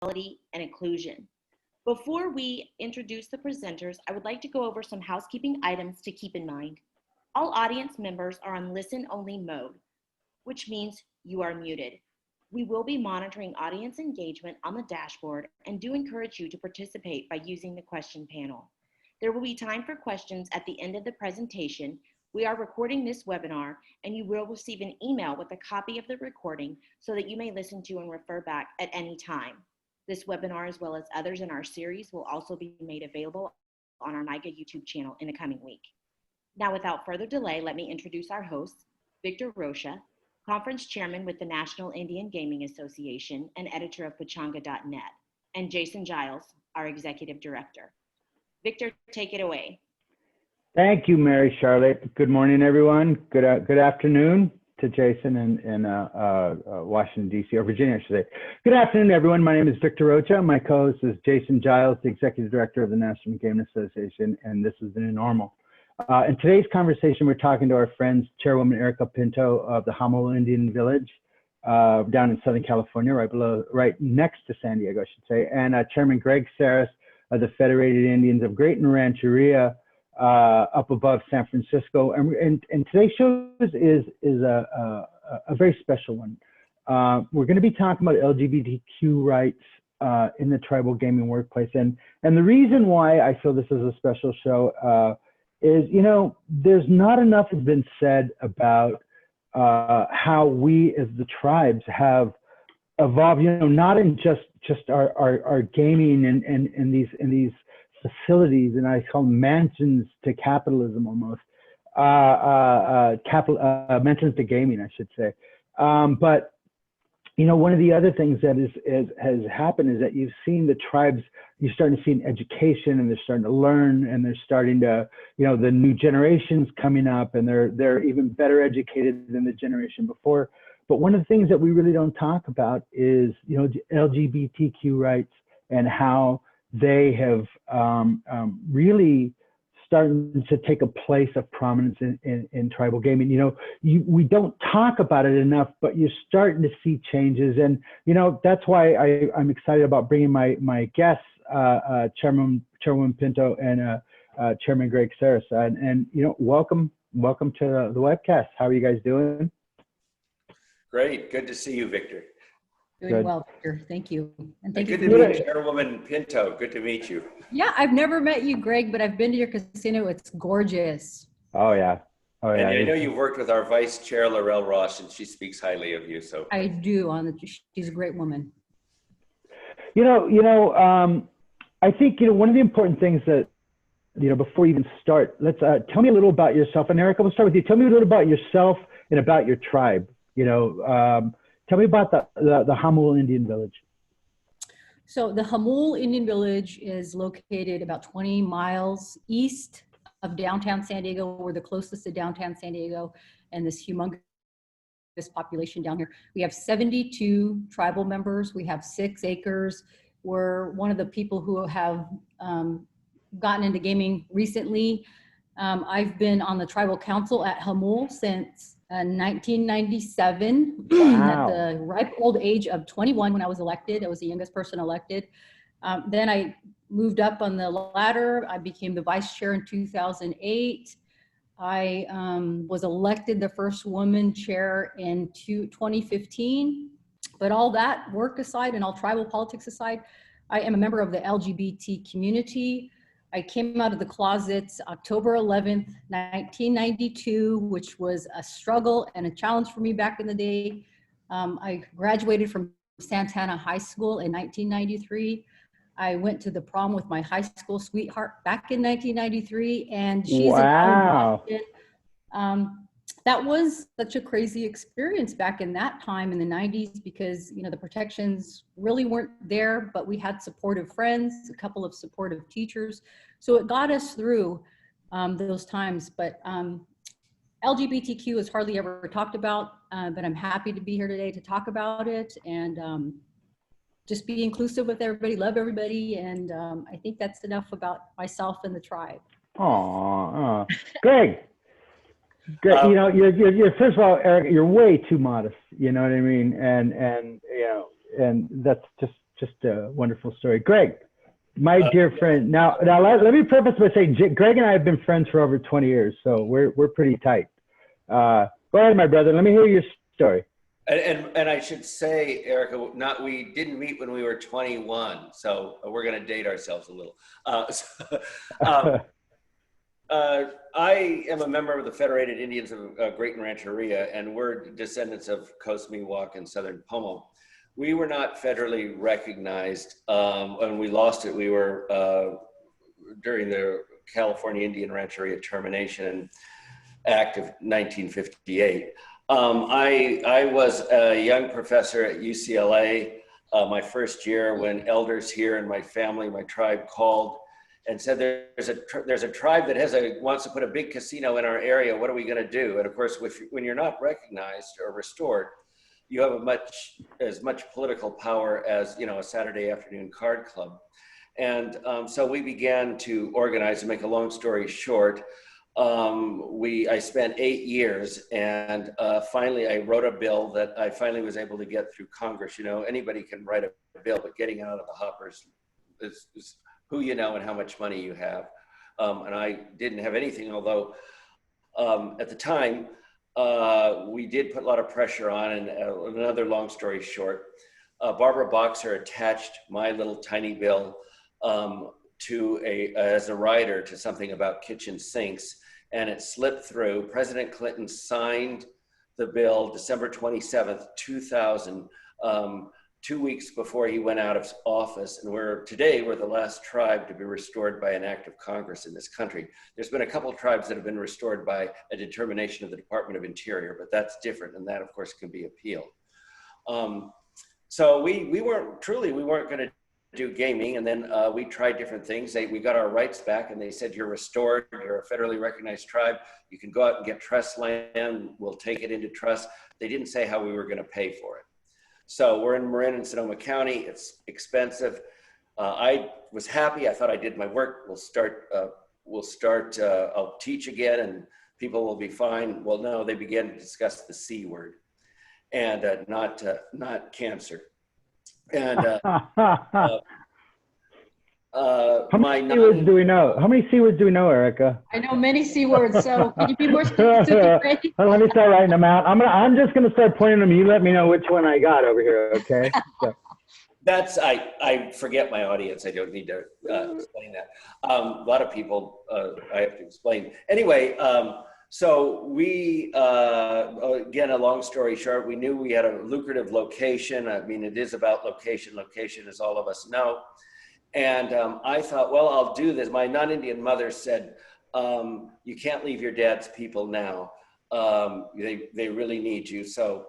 equality, and inclusion. Before we introduce the presenters, I would like to go over some housekeeping items to keep in mind. All audience members are on listen-only mode, which means you are muted. We will be monitoring audience engagement on the dashboard and do encourage you to participate by using the question panel. There will be time for questions at the end of the presentation. We are recording this webinar and you will receive an email with a copy of the recording so that you may listen to and refer back at any time. This webinar, as well as others in our series, will also be made available on our NIGA YouTube channel in the coming week. Now, without further delay, let me introduce our hosts, Victor Rocha, Conference Chairman with the National Indian Gaming Association and editor of Pachanga.net, and Jason Giles, our Executive Director. Victor, take it away. Thank you, Mary Charlotte. Good morning, everyone. Good afternoon to Jason in Washington, D.C., or Virginia, I should say. Good afternoon, everyone. My name is Victor Rocha. My co-host is Jason Giles, the Executive Director of the National Gaming Association, and this is the new normal. In today's conversation, we're talking to our friends, Chairwoman Erica Pinto of the Jamul Indian Village down in Southern California, right next to San Diego, I should say, and Chairman Greg Sarris of the Federated Indians of Graton, Rancheria, up above San Francisco. And today's show is a very special one. We're going to be talking about LGBTQ rights in the tribal gaming workplace. And the reason why I feel this is a special show is, you know, there's not enough has been said about how we as the tribes have evolved, you know, not in just our gaming and these facilities, and I call them mansions to capitalism almost, mansions to gaming, I should say. But, you know, one of the other things that has happened is that you've seen the tribes, you're starting to see an education, and they're starting to learn, and they're starting to, you know, the new generations coming up, and they're even better educated than the generation before. But one of the things that we really don't talk about is, you know, LGBTQ rights and how they have really starting to take a place of prominence in tribal gaming. You know, we don't talk about it enough, but you're starting to see changes. And, you know, that's why I'm excited about bringing my guests, Chairwoman Pinto and Chairman Greg Sarris. And, you know, welcome to the webcast. How are you guys doing? Great. Good to see you, Victor. Doing well, Victor. Thank you. And thank you. Good to meet Chairwoman Pinto. Good to meet you. Yeah, I've never met you, Greg, but I've been to your casino. It's gorgeous. Oh, yeah. Oh, yeah. And I know you've worked with our Vice Chair, Rocha, and she speaks highly of you. So I do. She's a great woman. You know, I think, you know, one of the important things that, you know, before you even start, let's tell me a little about yourself. And Erica, we'll start with you. Tell me a little about yourself and about your tribe. You know, tell me about the Jamul Indian Village. So the Jamul Indian Village is located about 20 miles east of downtown San Diego. We're the closest to downtown San Diego and this humongous population down here. We have 72 tribal members. We have 6 acres. We're one of the people who have gotten into gaming recently. I've been on the tribal council at Jamul since 1997, wow. At the ripe old age of 21 when I was elected. I was the youngest person elected. Then I moved up on the ladder. I became the vice chair in 2008. I was elected the first woman chair in 2015. But all that work aside and all tribal politics aside, I am a member of the LGBT community. I came out of the closets October 11th, 1992, which was a struggle and a challenge for me back in the day. I graduated from Santana High School in 1993. I went to the prom with my high school sweetheart back in 1993, and she's wow. That was such a crazy experience back in that time in the 90s because, you know, the protections really weren't there, but we had supportive friends, a couple of supportive teachers. So it got us through those times. But LGBTQ is hardly ever talked about, but I'm happy to be here today to talk about it and just be inclusive with everybody, love everybody. And I think that's enough about myself and the tribe. Aw, Greg. You know, you're first of all, Eric, you're way too modest. You know what I mean? And you know, and that's just just a wonderful story. Greg, my dear friend. Now let me preface by saying Greg and I have been friends for over 20 years, so we're pretty tight. Go ahead, my brother. Let me hear your story. And I should say, Erica, we didn't meet when we were 21, so we're going to date ourselves a little. I am a member of the Federated Indians of Graton, Rancheria, and we're descendants of Coast Miwok and Southern Pomo. We were not federally recognized. When we lost it, we were during the California Indian Rancheria Termination Act of 1958. I was a young professor at UCLA my first year when elders here in my family, my tribe, called and said, there's a tribe that wants to put a big casino in our area. What are we going to do? And of course, when you're not recognized or restored, you have as much political power as, you know, a Saturday afternoon card club. And so we began to organize. To make a long story short, I spent 8 years, and finally I wrote a bill that I finally was able to get through Congress. You know, anybody can write a bill, but getting out of the hoppers is who you know and how much money you have. And I didn't have anything, although at the time we did put a lot of pressure on. And another long story short, Barbara Boxer attached my little tiny bill as a rider to something about kitchen sinks, and it slipped through. President Clinton signed the bill December 27th, 2000, 2 weeks before he went out of office. And today we're the last tribe to be restored by an act of Congress in this country. There's been a couple of tribes that have been restored by a determination of the Department of Interior, but that's different, and that of course can be appealed. So we weren't going to do gaming, and then we tried different things. We got our rights back, and they said, you're restored, you're a federally recognized tribe, you can go out and get trust land, we'll take it into trust. They didn't say how we were going to pay for it. So we're in Marin and Sonoma County. It's expensive. I was happy. I thought I did my work. I'll teach again and people will be fine. Well, no, they began to discuss the C word, and not cancer. And how many C words do we know? How many C words do we know, Erica? I know many C words, so can you be more specific? Well, let me start writing them out. I'm just gonna start pointing them. You let me know which one I got over here, okay? So. I forget my audience. I don't need to explain that. A lot of people I have to explain. Anyway, so we, again, a long story short, we knew we had a lucrative location. I mean, it is about location, as all of us know. And I thought, well, I'll do this. My non-Indian mother said, you can't leave your dad's people now. They really need you. So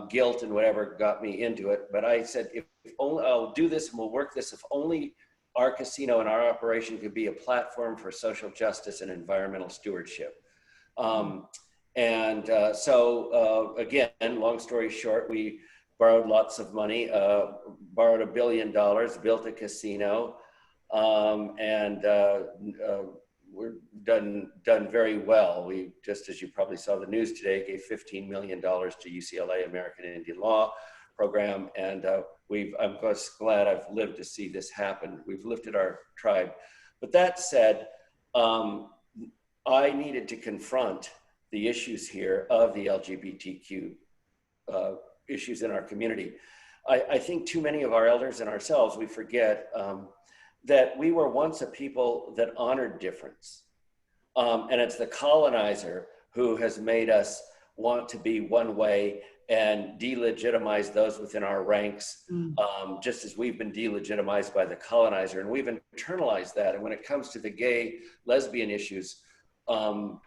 guilt and whatever got me into it. But I said, if only I'll do this and we'll work this, if only our casino and our operation could be a platform for social justice and environmental stewardship. Again, long story short, we borrowed lots of money, borrowed $1 billion, built a casino, we're done very well. We, just as you probably saw the news today, gave $15 million to UCLA American Indian Law Program, and I'm just glad I've lived to see this happen. We've lifted our tribe. But that said, I needed to confront the issues here of the LGBTQ issues in our community. I think too many of our elders and ourselves, we forget that we were once a people that honored difference. And it's the colonizer who has made us want to be one way and delegitimize those within our ranks, just as we've been delegitimized by the colonizer. And we've internalized that. And when it comes to the gay, lesbian issues, the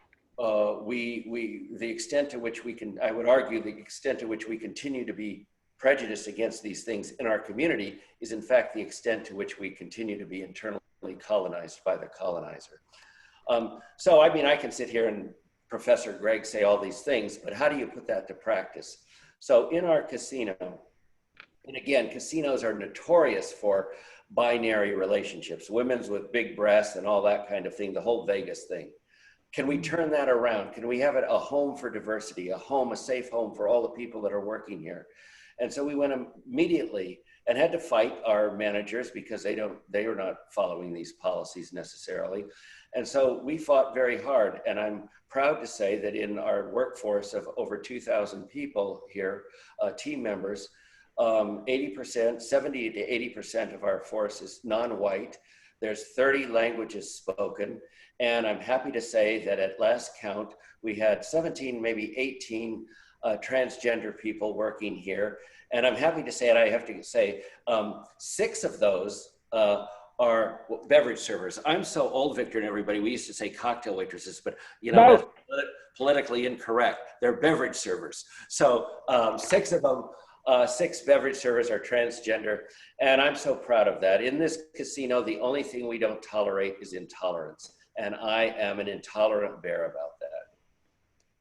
extent to which we can, I would argue, the extent to which we continue to be prejudiced against these things in our community is in fact the extent to which we continue to be internally colonized by the colonizer. So, I mean, I can sit here and Professor Greg say all these things, but how do you put that to practice? So in our casino, and again, casinos are notorious for binary relationships, women's with big breasts and all that kind of thing, the whole Vegas thing. Can we turn that around? Can we have it a home for diversity, a safe home for all the people that are working here? And so we went immediately and had to fight our managers because they are not following these policies necessarily. And so we fought very hard. And I'm proud to say that in our workforce of over 2,000 people here, team members, 80%, 70 to 80% of our force is non-white. There's 30 languages spoken. And I'm happy to say that at last count, we had 17, maybe 18 transgender people working here. And I'm happy to say, and I have to say, 6 of those are beverage servers. I'm so old, Victor, and everybody, we used to say cocktail waitresses, but you know, that's politically incorrect. They're beverage servers. So 6 of them, 6 beverage servers are transgender. And I'm so proud of that. In this casino, the only thing we don't tolerate is intolerance. And I am an intolerant bear about that.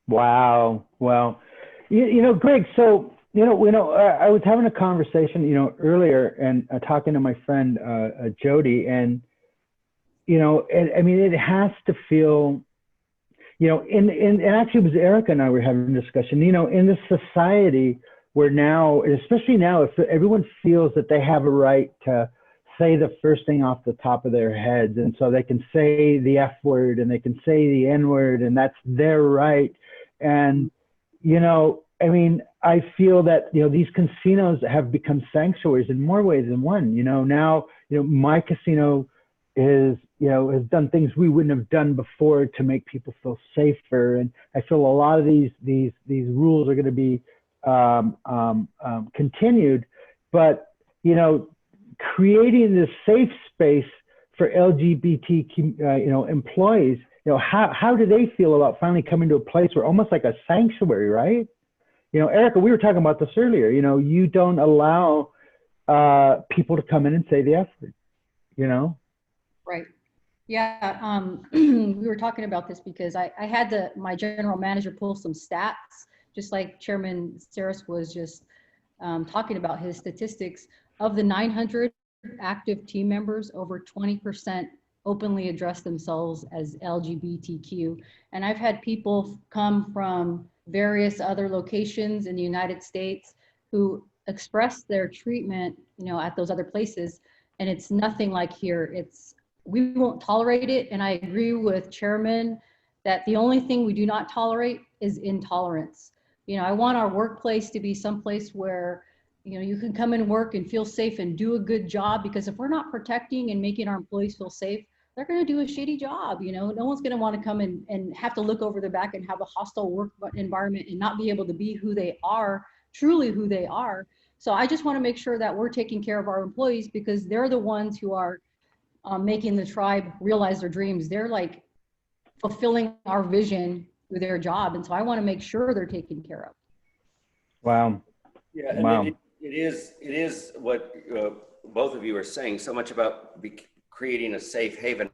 Wow. Well, you know, Greg, so, I was having a conversation, earlier and talking to my friend, Jody, and, I mean, it has to feel, and actually it was Erica and I were having a discussion, in this society where now, especially now, if everyone feels that they have a right to say the first thing off the top of their heads, and so they can say the F word and they can say the N word, and that's their right. And, I mean, I feel that, these casinos have become sanctuaries in more ways than one. Now, my casino is, has done things we wouldn't have done before to make people feel safer. And I feel a lot of these rules are going to be continued. But, creating this safe space for LGBTQ, employees, how do they feel about finally coming to a place where almost like a sanctuary, right? Erica, we were talking about this earlier. You don't allow people to come in and say the F word, Right. Yeah. We were talking about this because I had my general manager pull some stats, just like Chairman Sarris was just talking about his statistics. Of the 900 active team members, over 20% openly address themselves as LGBTQ. And I've had people come from various other locations in the United States who express their treatment, at those other places. And it's nothing like here. We won't tolerate it. And I agree with Chairman that the only thing we do not tolerate is intolerance. I want our workplace to be someplace where, you can come and work and feel safe and do a good job, because if we're not protecting and making our employees feel safe, they're going to do a shitty job. No one's going to want to come and have to look over their back and have a hostile work environment and not be able to be who they are, truly who they are. So I just want to make sure that we're taking care of our employees, because they're the ones who are making the tribe realize their dreams. They're like fulfilling our vision through their job. And so I want to make sure they're taken care of. Wow. Yeah, and wow. It is what both of you are saying, so much about creating a safe haven,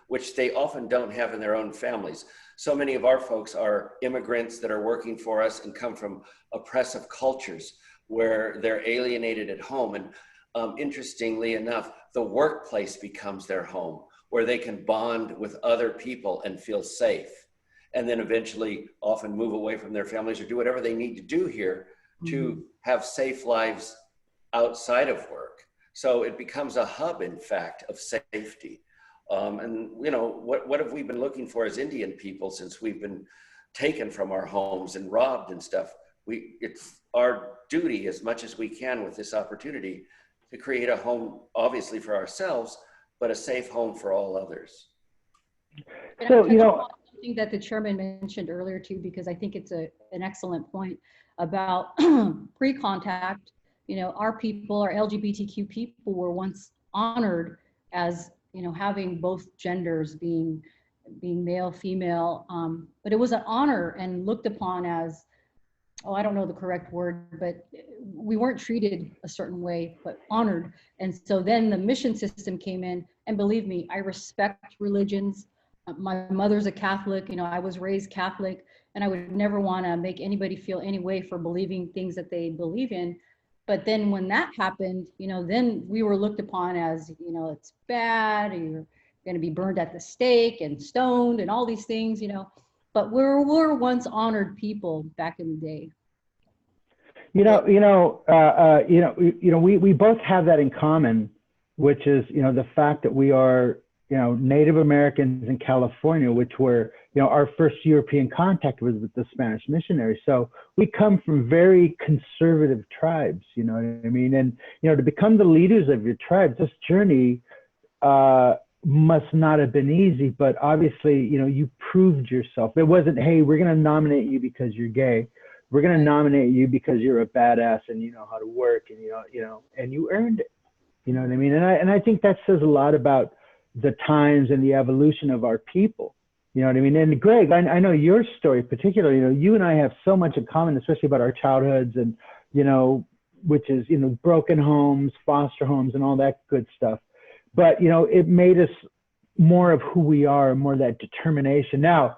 which they often don't have in their own families. So many of our folks are immigrants that are working for us and come from oppressive cultures where they're alienated at home. And interestingly enough, the workplace becomes their home, where they can bond with other people and feel safe, and then eventually often move away from their families or do whatever they need to do here to have safe lives outside of work. So it becomes a hub, in fact, of safety. And what have we been looking for as Indian people since we've been taken from our homes and robbed and stuff? It's our duty, as much as we can with this opportunity, to create a home, obviously for ourselves, but a safe home for all others. So, something that the chairman mentioned earlier too, because I think it's an excellent point about pre-contact. Our people, our LGBTQ people, were once honored as, having both genders, being male, female, but it was an honor and looked upon as, I don't know the correct word, but we weren't treated a certain way, but honored. And so then the mission system came in, and believe me, I respect religions. My mother's a Catholic, I was raised Catholic, and I would never want to make anybody feel any way for believing things that they believe in. But then when that happened, then we were looked upon as, it's bad, you're going to be burned at the stake and stoned and all these things, but we're once honored people back in the day. We both have that in common, which is, the fact that we are, Native Americans in California, which were, our first European contact was with the Spanish missionaries. So we come from very conservative tribes, you know what I mean? And, to become the leaders of your tribes, this journey must not have been easy, but obviously, you proved yourself. It wasn't, hey, we're going to nominate you because you're gay. We're going to nominate you because you're a badass and you know how to work, and and you earned it. You know what I mean? And I think that says a lot about the times and the evolution of our people. You know what I mean? And Greg, I know your story particularly. You and I have so much in common, especially about our childhoods, and which is broken homes, foster homes, and all that good stuff. But it made us more of who we are, more of that determination. Now,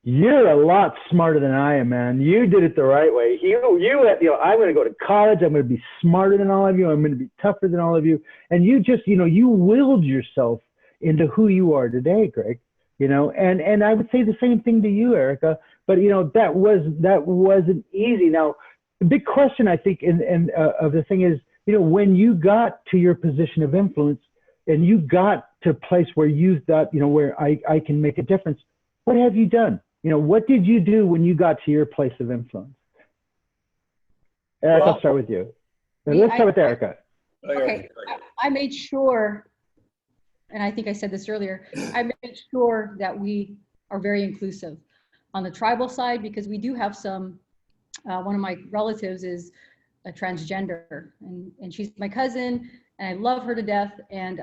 you're a lot smarter than I am, man. You did it the right way. I'm going to go to college. I'm going to be smarter than all of you. I'm going to be tougher than all of you. And you just, you willed yourself into who you are today, Greg. And I would say the same thing to you, Erica. But that wasn't easy. Now, the big question I think of the thing is, when you got to your position of influence and you got to a place where you thought, where I can make a difference, what have you done? What did you do when you got to your place of influence? Erica, I'll start with you. Let's start with Erica. Okay, I made sure, and I think I said this earlier, I made sure that we are very inclusive on the tribal side, because we do have some, one of my relatives is a transgender, and she's my cousin, and I love her to death. And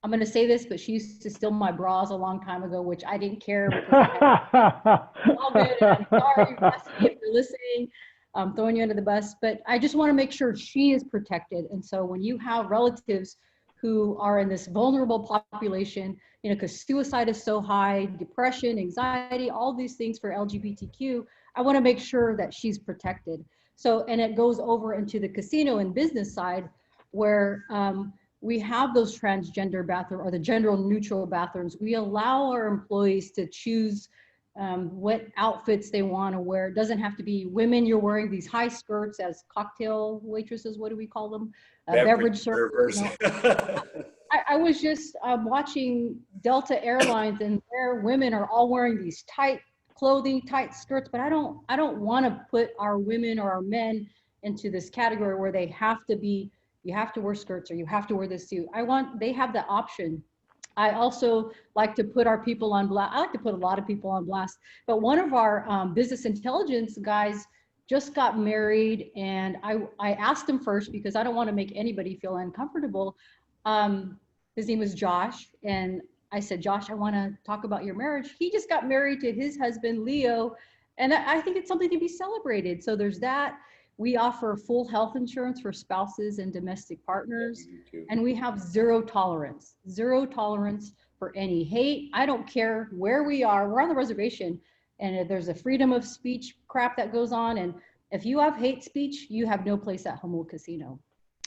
I'm going to say this, but she used to steal my bras a long time ago, which I didn't care. All good. I'm sorry, Rusty, if you're listening. I'm throwing you under the bus, but I just want to make sure she is protected. And so when you have relatives who are in this vulnerable population, because suicide is so high, depression, anxiety, all these things for LGBTQ, I want to make sure that she's protected. So, and it goes over into the casino and business side, where we have those transgender bathroom or the gender neutral bathrooms. We allow our employees to choose what outfits they want to wear. It doesn't have to be women. You're wearing these high skirts as cocktail waitresses. What do we call them? Beverage servers. I was just watching Delta Airlines, and their women are all wearing these tight clothing, tight skirts. But I don't want to put our women or our men into this category where they have to be. You have to wear skirts or you have to wear this suit. They have the option. I also like to put our people on blast. I like to put a lot of people on blast, but one of our business intelligence guys just got married, and I asked him first because I don't want to make anybody feel uncomfortable. His name was Josh, and I said, Josh, I want to talk about your marriage. He just got married to his husband, Leo, and I think it's something to be celebrated. So there's that. We offer full health insurance for spouses and domestic partners, and we have zero tolerance for any hate. I don't care where we are. We're on the reservation, and there's a freedom of speech crap that goes on. And if you have hate speech, you have no place at Jamul Casino.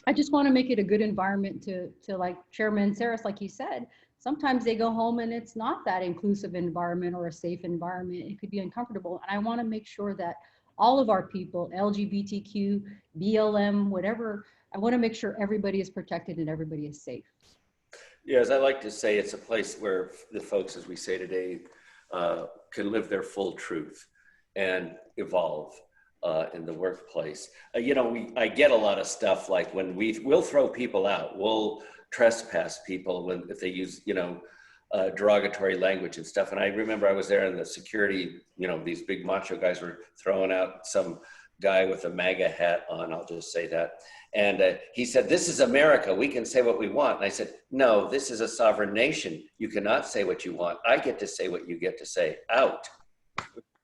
I just want to make it a good environment to like Chairman Sarris, like you said, sometimes they go home and it's not that inclusive environment or a safe environment. It could be uncomfortable. And I want to make sure that all of our people, LGBTQ, BLM, whatever, I want to make sure everybody is protected and everybody is safe. Yeah, as I like to say, it's a place where the folks, as we say today, can live their full truth and evolve in the workplace. I get a lot of stuff like when we'll throw people out, we'll trespass people if they use, derogatory language and stuff. And I remember I was there and the security, these big macho guys were throwing out some guy with a MAGA hat on, I'll just say that. And he said, this is America, we can say what we want. And I said, no, this is a sovereign nation. You cannot say what you want. I get to say what you get to say. Out.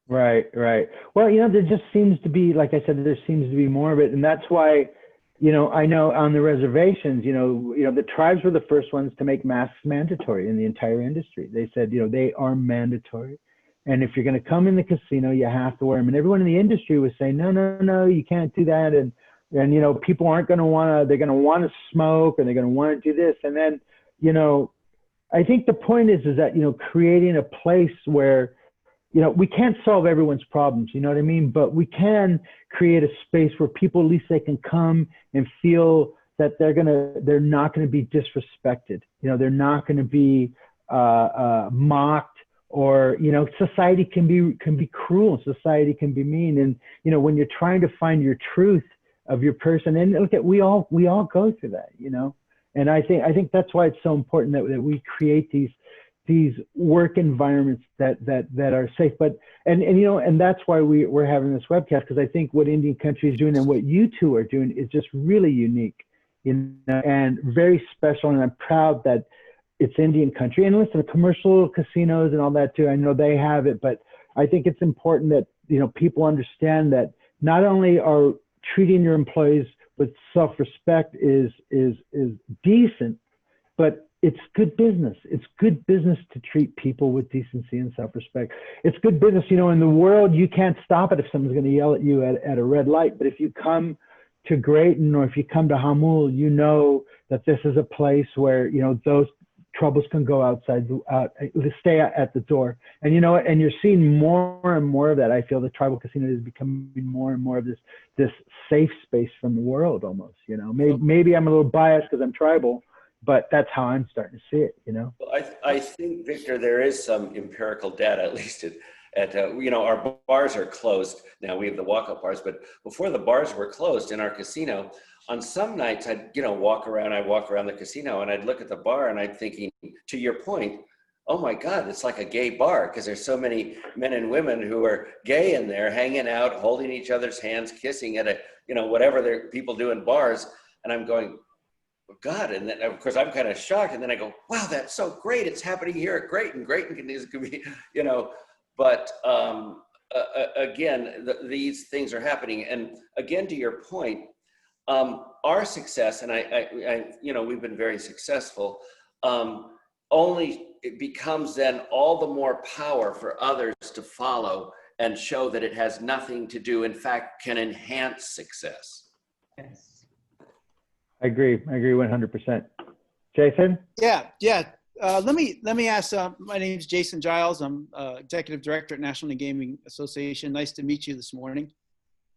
Right. Well, there just seems to be, like I said, there seems to be more of it. And that's why, I know on the reservations, the tribes were the first ones to make masks mandatory in the entire industry. They said, they are mandatory. And if you're going to come in the casino, you have to wear them. And everyone in the industry was saying, no, you can't do that. And people aren't going to they're going to want to smoke, and they're going to want to do this. And then, I think the point is that, creating a place where you know, we can't solve everyone's problems, you know what I mean? But we can create a space where people, at least they can come and feel that they're not gonna be disrespected. You know, they're not gonna be mocked, or, you know, society can be cruel, society can be mean. And, you know, when you're trying to find your truth of your person, and look at, we all go through that, you know? And I think that's why it's so important that we create these work environments that are safe. But and you know, and that's why we're having this webcast, because I think what Indian Country is doing and what you two are doing is just really unique, you know, and very special. And I'm proud that it's Indian Country. And listen, commercial casinos and all that too, I know they have it, but I think it's important that, you know, people understand that not only are treating your employees with self-respect is decent, but it's good business. It's good business to treat people with decency and self-respect. It's good business, you know, in the world, you can't stop it if someone's going to yell at you at a red light. But if you come to Graton, or if you come to Jamul, you know that this is a place where, you know, those troubles can go outside, stay at the door. And you know what, and you're seeing more and more of that. I feel the tribal casino is becoming more and more of this safe space from the world almost, you know. Maybe I'm a little biased because I'm tribal, but that's how I'm starting to see it, you know. Well, I think, Victor, there is some empirical data, at least at you know, our bars are closed now. We have the walk-up bars, but before the bars were closed in our casino, on some nights I'd, you know, walk around the casino and I'd look at the bar and I'd thinking, to your point, oh my God, it's like a gay bar, because there's so many men and women who are gay in there, hanging out, holding each other's hands, kissing at a, you know, whatever people do in bars. And I'm going, God, and then of course I'm kind of shocked, and then I go, wow, that's so great, it's happening here at Graton. Graton can be, you know, but again, these things are happening. And again, to your point, our success, and I you know, we've been very successful, only it becomes then all the more power for others to follow and show that it has nothing to do, in fact, can enhance success. Yes. I agree 100%. Jason? Yeah. Let me ask, my name is Jason Giles. I'm Executive Director at National Gaming Association. Nice to meet you this morning.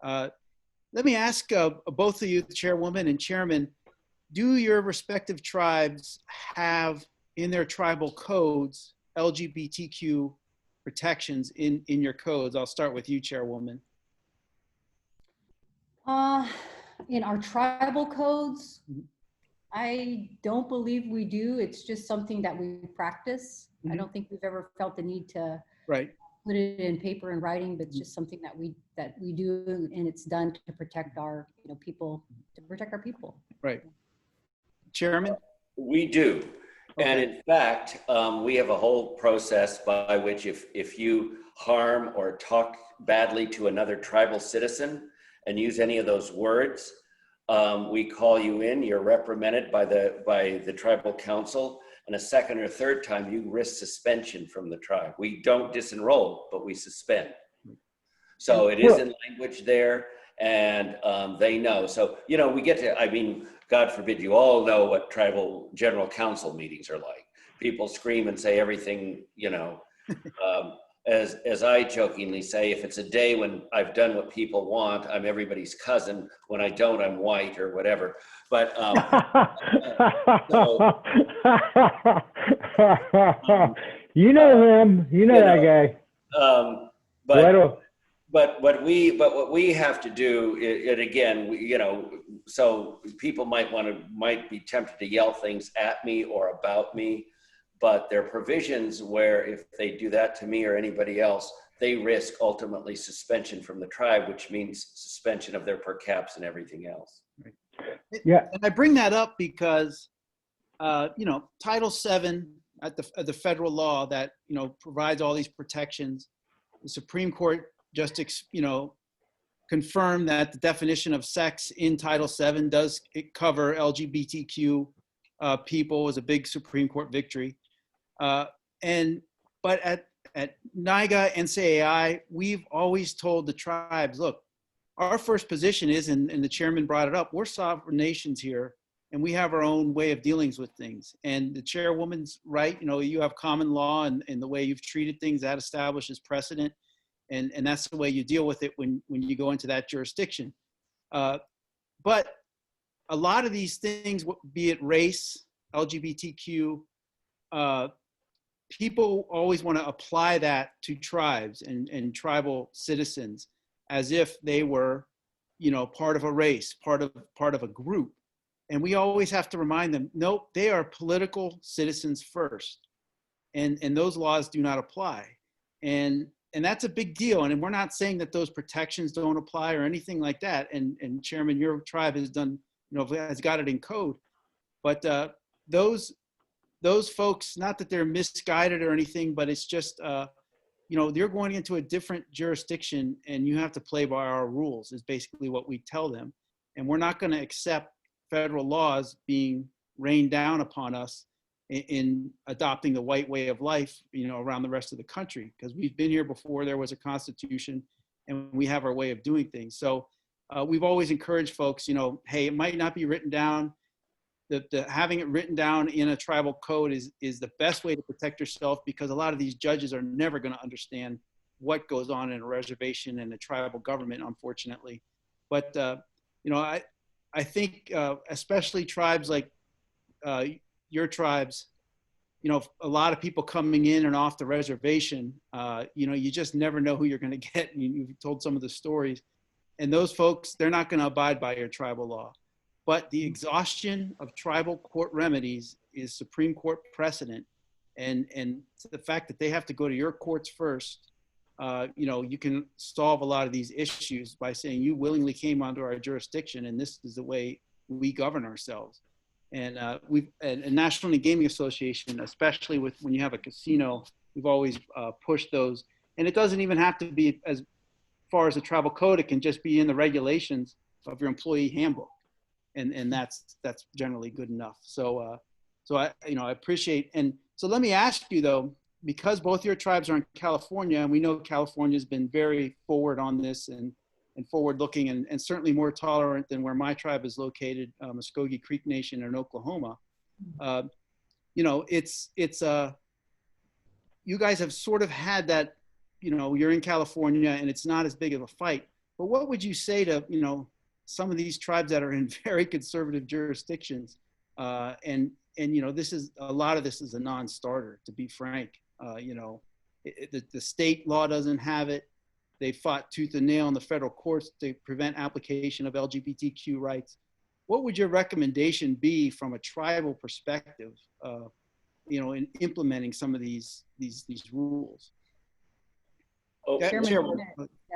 Let me ask both of you, the Chairwoman and Chairman, do your respective tribes have in their tribal codes LGBTQ protections in your codes? I'll start with you, Chairwoman. In our tribal codes, I don't believe we do. It's just something that we practice. I don't think we've ever felt the need to put it in paper and writing, but it's just something that we do, and it's done to protect our, you know, people, to protect our people. Right. Chairman? We do. Okay. And in fact, we have a whole process by which if you harm or talk badly to another tribal citizen and use any of those words, we call you in, you're reprimanded by the tribal council, and a second or third time you risk suspension from the tribe. We don't disenroll, but we suspend. So it is in language there, and they know. So, you know, we get to, I mean, God forbid, you all know what tribal general council meetings are like. People scream and say everything, you know, as I jokingly say, if it's a day when I've done what people want, I'm everybody's cousin. When I don't, I'm white or whatever. But you know him, you know that guy. But what we have to do, it again, you know, so people might be tempted to yell things at me or about me. But there are provisions where if they do that to me or anybody else, they risk ultimately suspension from the tribe, which means suspension of their per caps and everything else. Right. Yeah. And I bring that up because, you know, Title VII at the federal law that, you know, provides all these protections. The Supreme Court just, you know, confirmed that the definition of sex in Title VII does cover LGBTQ people. It was a big Supreme Court victory. But at NIGA and CAI, we've always told the tribes, look, our first position is, and the chairman brought it up, we're sovereign nations here. and we have our own way of dealings with things. And the chairwoman's right, you know, you have common law and the way you've treated things, that establishes precedent. And that's the way you deal with it when you go into that jurisdiction. But a lot of these things, be it race, LGBTQ, people always want to apply that to tribes and tribal citizens as if they were, you know, part of a race, part of a group. And we always have to remind them, nope, they are political citizens first. And those laws do not apply. And that's a big deal. And we're not saying that those protections don't apply or anything like that. And Chairman, your tribe has done, you know, has got it in code. But those folks, not that they're misguided or anything, but it's just, you know, they're going into a different jurisdiction and you have to play by our rules is basically what we tell them. And we're not going to accept federal laws being rained down upon us in adopting the white way of life, you know, around the rest of the country, because we've been here before there was a constitution and we have our way of doing things. So we've always encouraged folks, you know, hey, it might not be written down. Having it written down in a tribal code is the best way to protect yourself, because a lot of these judges are never going to understand what goes on in a reservation and a tribal government, unfortunately. But, you know, I think especially tribes like your tribes, you know, a lot of people coming in and off the reservation, you know, you just never know who you're going to get. You've told some of the stories. And those folks, they're not going to abide by your tribal law. But the exhaustion of tribal court remedies is Supreme Court precedent. And the fact that they have to go to your courts first, you know, you can solve a lot of these issues by saying you willingly came onto our jurisdiction and this is the way we govern ourselves. And and National Gaming Association, especially with when you have a casino, we've always pushed those. And it doesn't even have to be as far as a tribal code, it can just be in the regulations of your employee handbook. And that's generally good enough. So I, you know, I appreciate, and so let me ask you though, because both your tribes are in California, and we know California has been very forward on this and forward looking and certainly more tolerant than where my tribe is located, Muskogee Creek Nation in Oklahoma. You know, it's you guys have sort of had that, you know, you're in California and it's not as big of a fight, but what would you say to, you know, some of these tribes that are in very conservative jurisdictions, and you know, this is a lot of this is a non-starter, to be frank. You know, the state law doesn't have it. They fought tooth and nail in the federal courts to prevent application of LGBTQ rights. What would your recommendation be from a tribal perspective, you know, in implementing some of these rules? Oh,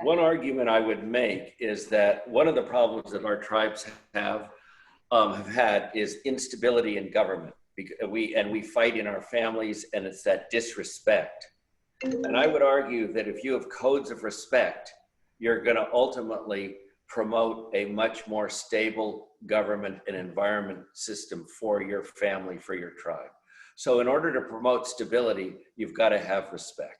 one argument I would make is that one of the problems that our tribes have had is instability in government. We fight in our families, and it's that disrespect. And I would argue that if you have codes of respect, you're going to ultimately promote a much more stable government and environment system for your family, for your tribe. So in order to promote stability, you've got to have respect.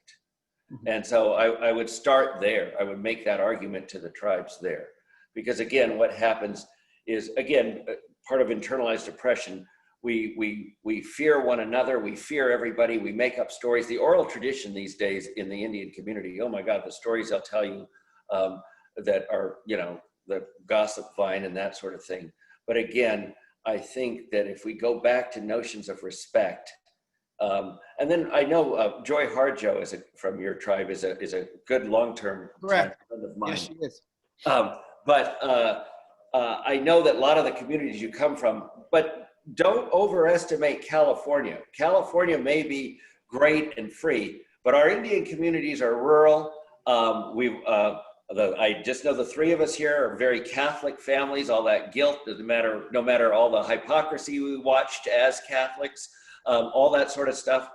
And so I would start there. I would make that argument to the tribes there. Because again, what happens is, again, part of internalized oppression, we fear one another, we fear everybody, we make up stories. The oral tradition these days in the Indian community, oh my God, the stories they'll tell you that are, you know, the gossip vine and that sort of thing. But again, I think that if we go back to notions of respect, and then I know Joy Harjo from your tribe is a good long-term friend of mine. Yes, she is. But I know that a lot of the communities you come from, but don't overestimate California. California may be great and free, but our Indian communities are rural. I just know the three of us here are very Catholic families. All that guilt, no matter all the hypocrisy we watched as Catholics, all that sort of stuff.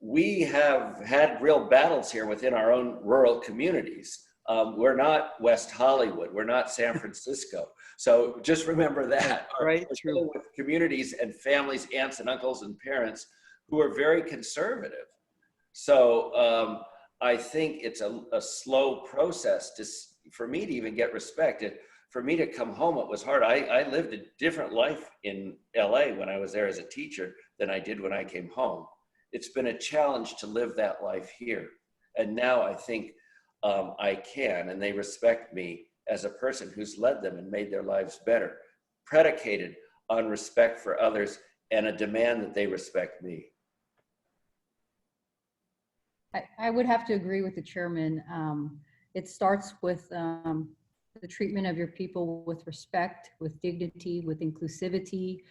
We have had real battles here within our own rural communities. We're not West Hollywood. We're not San Francisco. So just remember that. Right, true. With communities and families, aunts and uncles and parents who are very conservative. So I think it's a slow process for me to even get respect. for me to come home, it was hard. I lived a different life in LA when I was there as a teacher than I did when I came home. It's been a challenge to live that life here. And now I think I can, and they respect me as a person who's led them and made their lives better, predicated on respect for others and a demand that they respect me. I would have to agree with the chairman. It starts with the treatment of your people with respect, with dignity, with inclusivity.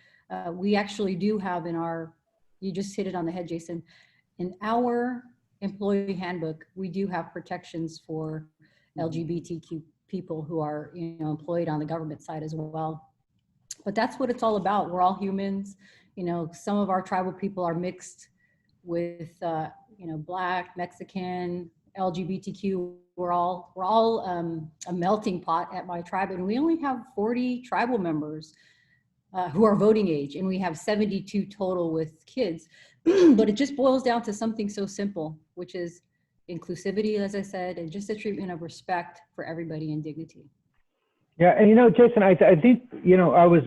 We actually do have in our, you just hit it on the head, Jason, in our employee handbook, we do have protections for LGBTQ people who are, you know, employed on the government side as well. But that's what it's all about. We're all humans. You know, some of our tribal people are mixed with, you know, Black, Mexican, LGBTQ. We're all a melting pot at my tribe, and we only have 40 tribal members who are voting age, and we have 72 total with kids. But it just boils down to something so simple, which is inclusivity, as I said, and just a treatment of respect for everybody and dignity. Yeah, and you know, Jason, I think, you know, I was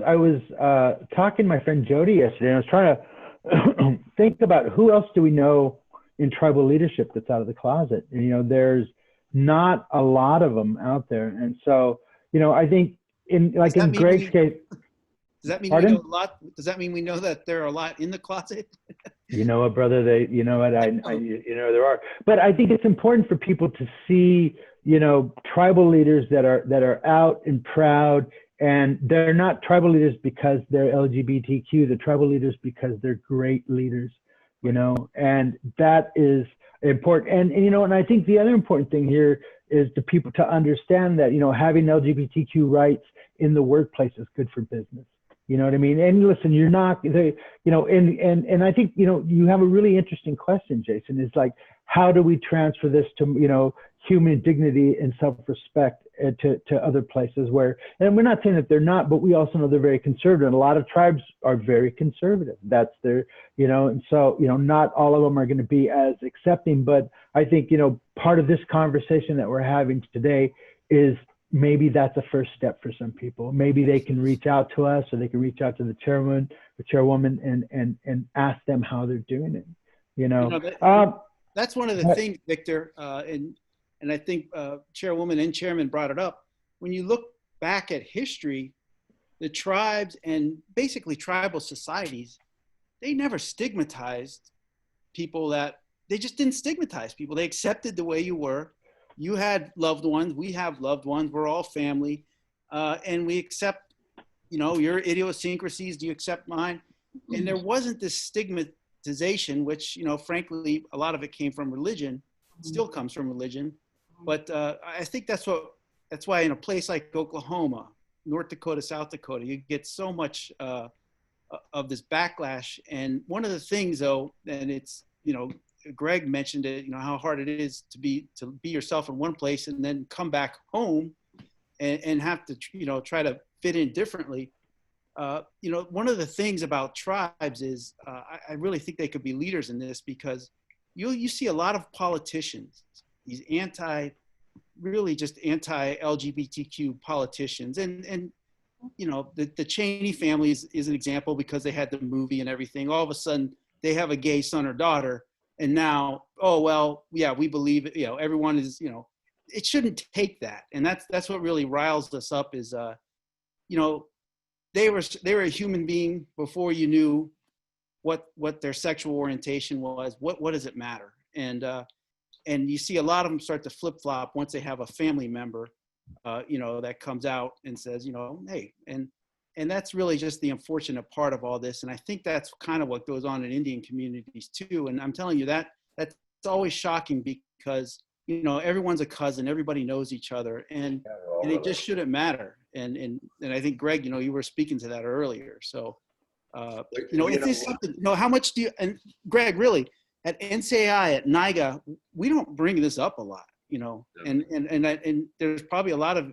talking to my friend Jody yesterday, and I was trying to think about who else do we know in tribal leadership that's out of the closet. And, you know, there's not a lot of them out there. And so, you know, I think in Greg's case, does that mean pardon? we know a lot? Does that mean we know that there are a lot in the closet? You know what, brother, you know what, you know, there are, but I think it's important for people to see, you know, tribal leaders that are out and proud, and they're not tribal leaders because they're LGBTQ, they're tribal leaders because they're great leaders, you know, and that is important. And you know, and I think the other important thing here is the people to understand that, you know, having LGBTQ rights in the workplace is good for business. You know what I mean? And listen, you're not, you know, and I think, you know, you have a really interesting question, Jason, is like, how do we transfer this to, you know, human dignity and self-respect to other places where, and we're not saying that they're not, but we also know they're very conservative. And a lot of tribes are very conservative. That's their, you know, and so, you know, not all of them are going to be as accepting, but I think, you know, part of this conversation that we're having today is maybe that's a first step for some people. Maybe they can reach out to us, or they can reach out to the chairman, the chairwoman, and ask them how they're doing it. You know, that's one of the things, Victor, and I think chairwoman and chairman brought it up. When you look back at history, the tribes and basically tribal societies, they never stigmatized people. That they just didn't stigmatize people. They accepted the way you were. You had loved ones, we have loved ones, we're all family, and we accept, you know, your idiosyncrasies, do you accept mine? And there wasn't this stigmatization, which, you know, frankly, a lot of it came from religion, still comes from religion. But I think that's why in a place like Oklahoma, North Dakota, South Dakota, you get so much of this backlash. And one of the things, though, and it's, you know, Greg mentioned it, you know, how hard it is to be yourself in one place and then come back home and have to, you know, try to fit in differently. You know, one of the things about tribes is I really think they could be leaders in this, because you see a lot of politicians, these really just anti-LGBTQ politicians. And you know, the Cheney family is an example, because they had the movie and everything. All of a sudden, they have a gay son or daughter. And now, oh, well, yeah, we believe it. You know, everyone is, you know, it shouldn't take that. And that's what really riles us up is, you know, they were a human being before you knew what their sexual orientation was. What does it matter? And you see a lot of them start to flip flop once they have a family member, you know, that comes out and says, you know, hey, and that's really just the unfortunate part of all this. And I think that's kind of what goes on in Indian communities too. And I'm telling you that's always shocking, because, you know, everyone's a cousin, everybody knows each other, and it just shouldn't matter. And I think, Greg, you know, you were speaking to that earlier. So, you know, if this something, you know, how much do you, and Greg, really, at NCAI, at NIGA, we don't bring this up a lot, you know, and there's probably a lot of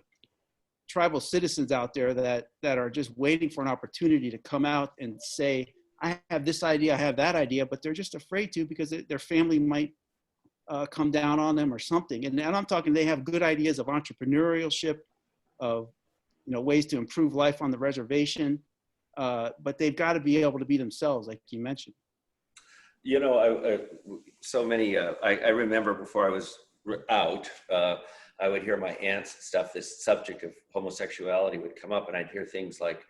tribal citizens out there that are just waiting for an opportunity to come out and say, I have this idea, I have that idea, but they're just afraid to, because their family might come down on them or something. And I'm talking, they have good ideas of entrepreneurship, of ways to improve life on the reservation, but they've got to be able to be themselves, like you mentioned. You know, I remember before I was out, I would hear my aunts and stuff, this subject of homosexuality would come up, and I'd hear things like,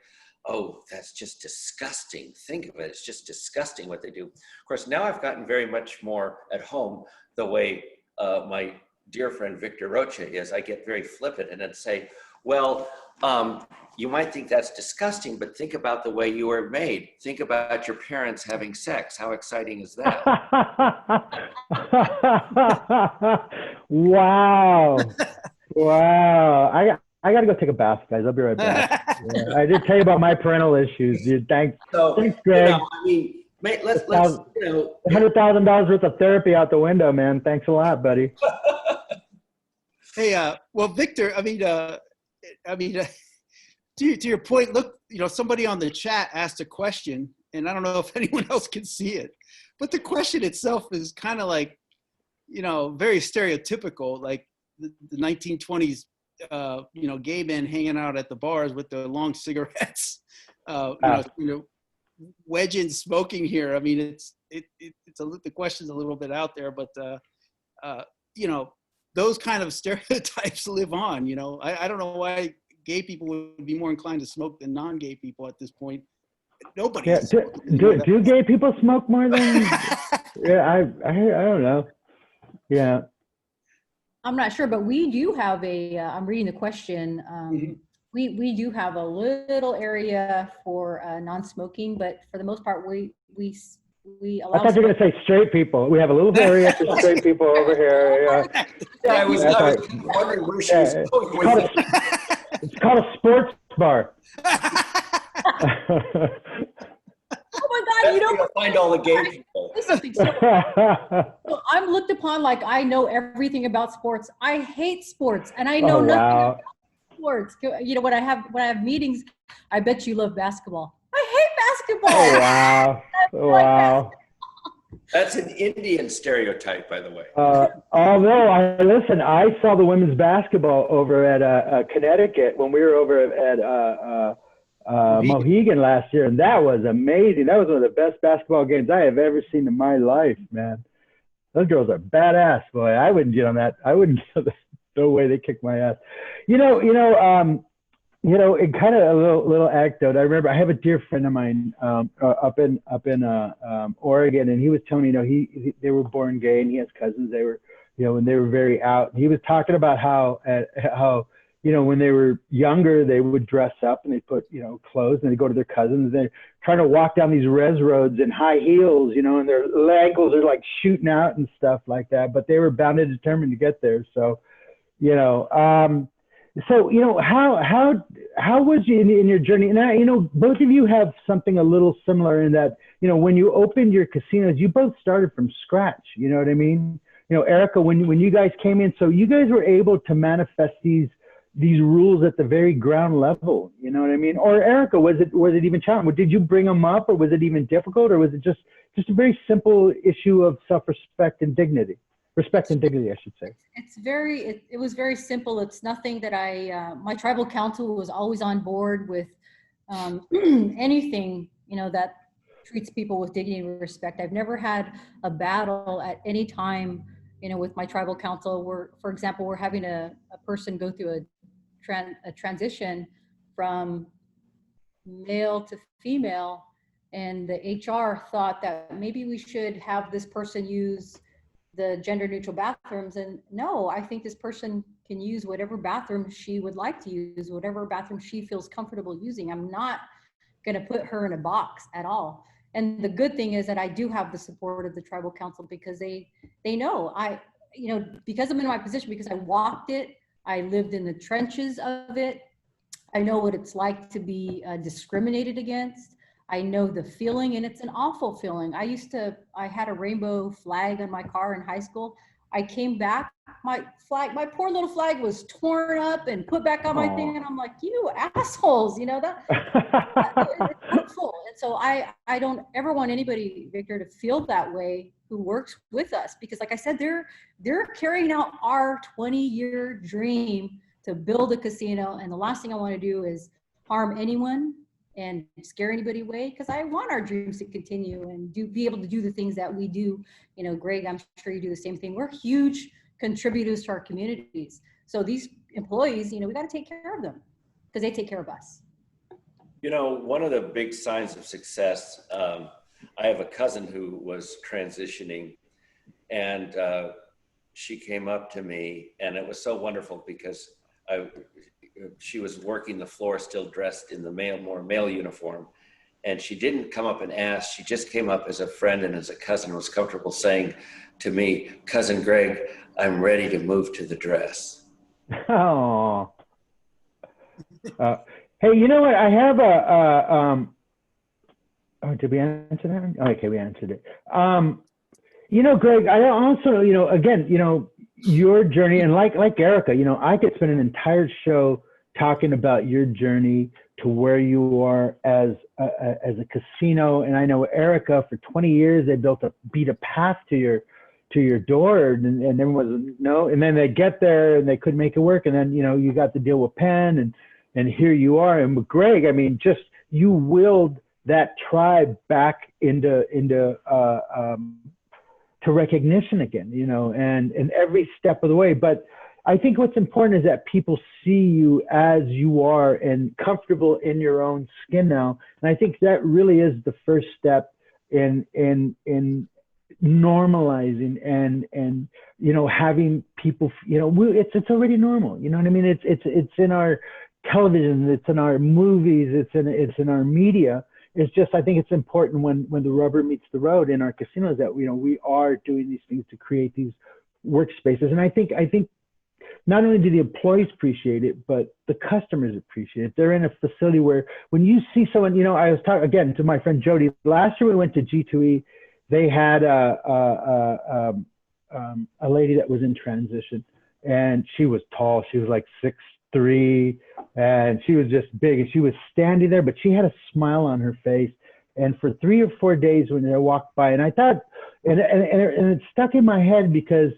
oh, that's just disgusting. Think of it, it's just disgusting what they do. Of course, now I've gotten very much more at home the way my dear friend Victor Rocha is. I get very flippant and I'd say, well, you might think that's disgusting, but think about the way you were made. Think about your parents having sex. How exciting is that? Wow. Wow. I got to go take a bath, guys. I'll be right back. Yeah, I did tell you about my parental issues, dude. Thanks, Greg. I mean, mate, let's $100,000 worth of therapy out the window, man. Thanks a lot, buddy. Hey, well, Victor, to your point, look, somebody on the chat asked a question, and I don't know if anyone else can see it, but the question itself is kind of like, very stereotypical, like the 1920s, gay men hanging out at the bars with the long cigarettes, wedging smoking here. I mean, the question's a little bit out there, but those kind of stereotypes live on. I don't know why gay people would be more inclined to smoke than non-gay people at this point. Nobody. Yeah, do gay people smoke more than? Yeah, I don't know. Yeah. I'm not sure, but we do have I'm reading the question. We do have a little area for non-smoking, but for the most part, we allow. I thought you were going to say straight people. We have a little area for straight people over here. Yeah, I was wondering where she was going with it. It's called a sports bar. Oh my God, you don't find all the gay people. So I'm looked upon like I know everything about sports. I hate sports, and I know nothing about sports. When I have meetings, I bet you love basketball. I hate basketball. Oh wow! Wow. That's an Indian stereotype, by the way. No, listen, I saw the women's basketball over at Connecticut when we were over at Mohegan last year, and that was amazing. That was one of the best basketball games I have ever seen in my life, man. Those girls are badass, boy. I wouldn't get on that. I wouldn't get no way they kick my ass. It kind of a little anecdote. I remember I have a dear friend of mine up in Oregon, and he was telling me, they were born gay, and he has cousins. They were, when they were very out. He was talking about how when they were younger, they would dress up and they put, clothes, and they go to their cousins. They're trying to walk down these res roads in high heels, and their ankles are like shooting out and stuff like that. But they were bound and determined to get there. So, how was you in your journey? And both of you have something a little similar in that, when you opened your casinos, you both started from scratch. You know what I mean? Erica, when you guys came in, so you guys were able to manifest these rules at the very ground level, you know what I mean? Or Erica, was it even challenging? Did you bring them up, or was it even difficult, or was it just a very simple issue of self-respect and dignity? Respect and dignity, I should say. It was very simple. It's nothing that my tribal council was always on board with anything, that treats people with dignity and respect. I've never had a battle at any time, with my tribal council. For example, we're having a person go through a transition from male to female, and the HR thought that maybe we should have this person use the gender neutral bathrooms. And no, I think this person can use whatever bathroom she would like to use, whatever bathroom she feels comfortable using. I'm not going to put her in a box at all. And the good thing is that I do have the support of the tribal council, because they know because I'm in my position, because I walked it, I lived in the trenches of it. I know what it's like to be discriminated against. I know the feeling, and it's an awful feeling. I had a rainbow flag on my car in high school. I came back, my poor little flag was torn up and put back on my thing. And I'm like, you assholes, that it's hurtful. And so I don't ever want anybody, Victor, to feel that way who works with us, because like I said, they're carrying out our 20-year dream to build a casino. And the last thing I want to do is harm anyone and scare anybody away, because I want our dreams to continue and be able to do the things that we do. You know, Greg, I'm sure you do the same thing. We're huge contributors to our communities. So these employees, you know, we got to take care of them because they take care of us. You know, one of the big signs of success, I have a cousin who was transitioning, and she came up to me, and it was so wonderful because she was working the floor still dressed in the more male uniform. And she didn't come up and ask, she just came up as a friend and as a cousin, was comfortable saying to me, "Cousin Greg, I'm ready to move to the dress." Oh. Hey, you know what? I have oh, did we answer that? Oh, okay, we answered it. You know, Greg, I also, you know, again, you know, your journey, and like Erica, you know, I could spend an entire show talking about your journey to where you are as a casino. And I know Erica, for 20 years, they beat a path to your door, and everyone was no, and then they get there and they couldn't make it work. And then, you know, you got to deal with Penn, and here you are. And with Greg, I mean, just, you willed that tribe back into to recognition again, you know, and every step of the way. But I think what's important is that people see you as you are and comfortable in your own skin now. And I think that really is the first step in normalizing and you know, having people, you know, it's already normal. You know what I mean? It's in our television, it's in our movies, it's in our media. It's just, I think it's important when the rubber meets the road in our casinos that, you know, we are doing these things to create these workspaces. And I think not only do the employees appreciate it, but the customers appreciate it. They're in a facility where when you see someone, you know, I was talking again to my friend Jody, last year we went to G2E, they had a lady that was in transition, and she was tall. She was like 6'3", and she was just big, and she was standing there, but she had a smile on her face. And for 3 or 4 days when they walked by, and I thought, and it stuck in my head because,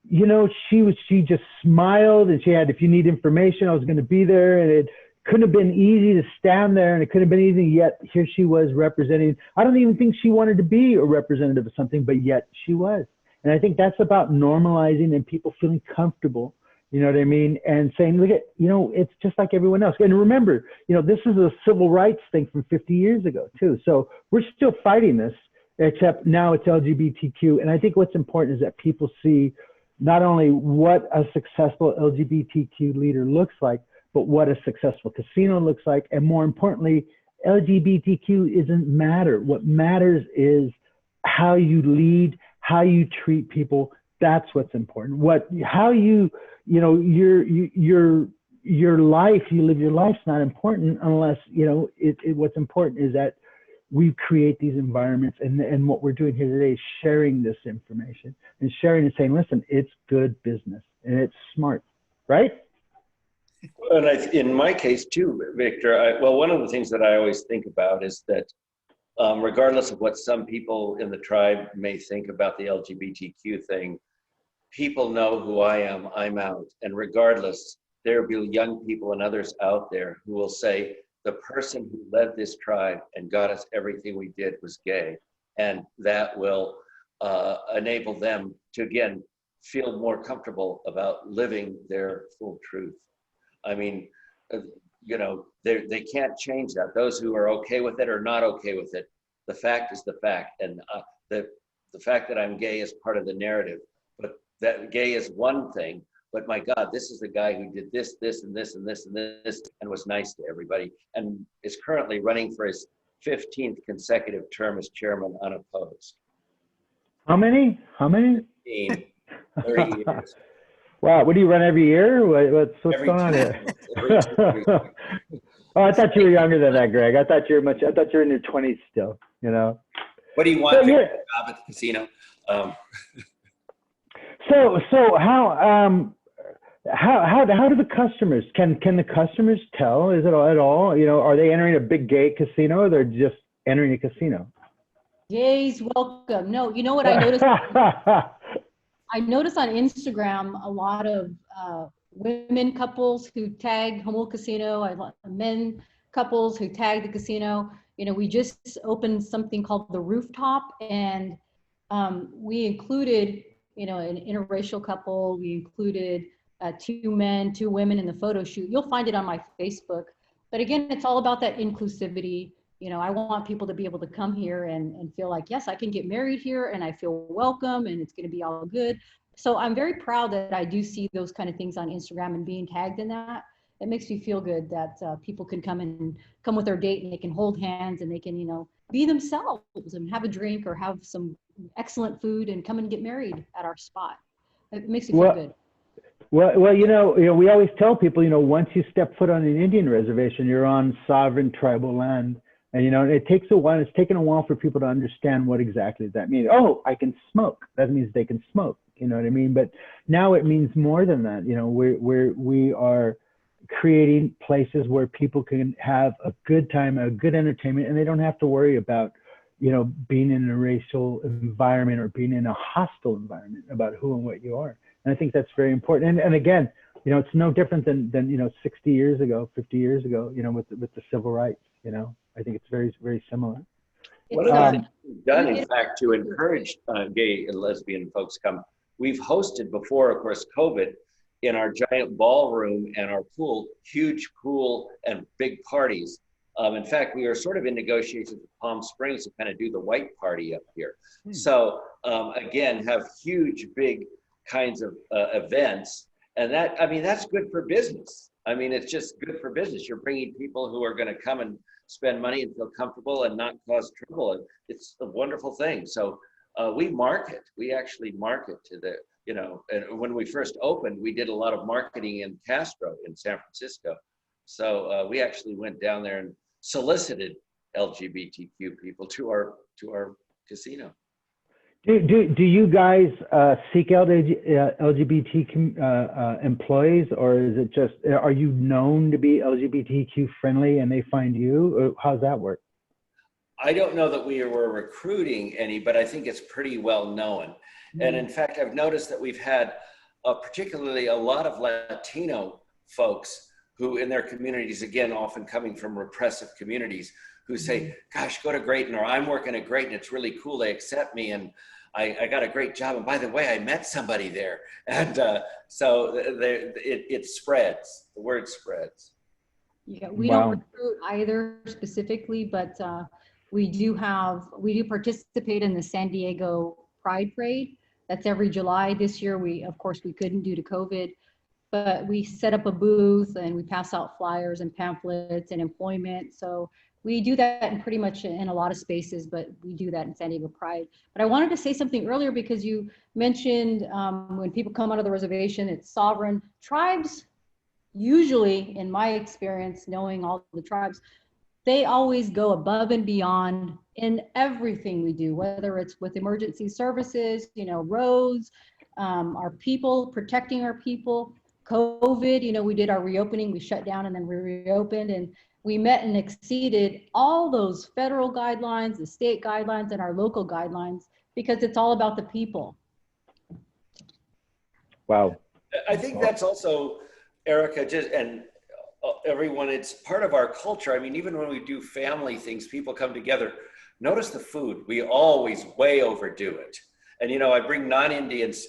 you know, she just smiled, and she had, if you need information, I was going to be there. And it couldn't have been easy to stand there, and it couldn't have been easy, yet here she was representing. I don't even think she wanted to be a representative of something, but yet she was. And I think that's about normalizing and people feeling comfortable, you know what I mean? And saying, look at, you know, it's just like everyone else. And remember, you know, this is a civil rights thing from 50 years ago too. So we're still fighting this, except now it's LGBTQ. And I think what's important is that people see not only what a successful LGBTQ leader looks like, but what a successful casino looks like. And more importantly, LGBTQ doesn't matter. What matters is how you lead, how you treat people. That's what's important. How you know, your life, you live your life's not important unless, you know, what's important is that we create these environments, and what we're doing here today is sharing this information and sharing and saying, listen, it's good business and it's smart, right? And in my case too, Victor, well, one of the things that I always think about is that regardless of what some people in the tribe may think about the LGBTQ thing, people know who I am, I'm out. And regardless, there will be young people and others out there who will say, the person who led this tribe and got us everything we did was gay. And that will enable them to, again, feel more comfortable about living their full truth. I mean, you know, they can't change that. Those who are okay with it or not okay with it, the fact is the fact. And the fact that I'm gay is part of the narrative, but that gay is one thing. But my God, this is the guy who did this, this, and this, and this, and this, and was nice to everybody, and is currently running for his 15th consecutive term as chairman unopposed. How many? 15, 30 years. Wow, what do you run every year? What's going on here? Oh, I thought you were younger than that, Greg. I thought you were in your 20s still, you know. What do you want to do a job at the casino? So how do the customers, can the customers tell? Is it at all, you know, are they entering a big gay casino, or they're just entering a casino? Gays welcome. No, you know what I noticed? I noticed on Instagram a lot of women couples who tag Jamul Casino. I love men couples who tag the casino. You know, we just opened something called the Rooftop, and we included, you know, an interracial couple. We included 2 men, 2 women in the photo shoot. You'll find it on my Facebook. But again, it's all about that inclusivity. You know, I want people to be able to come here and feel like, yes, I can get married here and I feel welcome and it's going to be all good. So I'm very proud that I do see those kind of things on Instagram and being tagged in that. It makes me feel good that people can come with their date and they can hold hands and they can, you know, be themselves and have a drink or have some excellent food and come and get married at our spot. It makes me feel good. Well, you know, we always tell people, you know, once you step foot on an Indian reservation, you're on sovereign tribal land. And, you know, it takes a while. It's taken a while for people to understand what exactly that means. Oh, I can smoke. That means they can smoke. You know what I mean? But now it means more than that. You know, we are creating places where people can have a good time, a good entertainment, and they don't have to worry about, you know, being in a racial environment or being in a hostile environment about who and what you are. And I think that's very important. And again, you know, it's no different than you know, 60 years ago, 50 years ago, you know, with the civil rights. You know, I think it's very, very similar. One of the things we've done, in fact, to encourage gay and lesbian folks come, we've hosted before, of course, COVID, in our giant ballroom and our pool, huge pool and big parties. In fact, we are sort of in negotiations with Palm Springs to kind of do the white party up here. So again, have huge, big kinds of events. And that, I mean, that's good for business. I mean, it's just good for business. You're bringing people who are going to come and spend money and feel comfortable and not cause trouble. And it's a wonderful thing. So we actually market to the, you know, and when we first opened, we did a lot of marketing in Castro in San Francisco. So we actually went down there and solicited LGBTQ people to our casino. Do you guys seek out LGBTQ employees, or is it just, are you known to be LGBTQ friendly and they find you? Or how's that work? I don't know that we were recruiting any, but I think it's pretty well known. And in fact, I've noticed that we've had particularly a lot of Latino folks who in their communities, again, often coming from repressive communities, who say, gosh, go to Graton, or I'm working at Graton, it's really cool, they accept me, and I got a great job, and by the way, I met somebody there. And so it spreads, the word spreads. Yeah, we don't recruit either specifically, but we do participate in the San Diego Pride Parade. That's every July. This year, of course, we couldn't due to COVID, but we set up a booth and we pass out flyers and pamphlets and employment. So we do that in pretty much in a lot of spaces, but we do that in San Diego Pride. But I wanted to say something earlier because you mentioned when people come out of the reservation, it's sovereign. Tribes, usually in my experience, knowing all the tribes, they always go above and beyond in everything we do, whether it's with emergency services, you know, roads, our people, protecting our people. COVID, you know, we did our reopening, we shut down and then we reopened, and we met and exceeded all those federal guidelines, the state guidelines, and our local guidelines, because it's all about the people. Wow. I think that's also, Erica, and everyone, it's part of our culture. I mean, even when we do family things, people come together. Notice the food. We always way overdo it. And, you know, I bring non-Indians,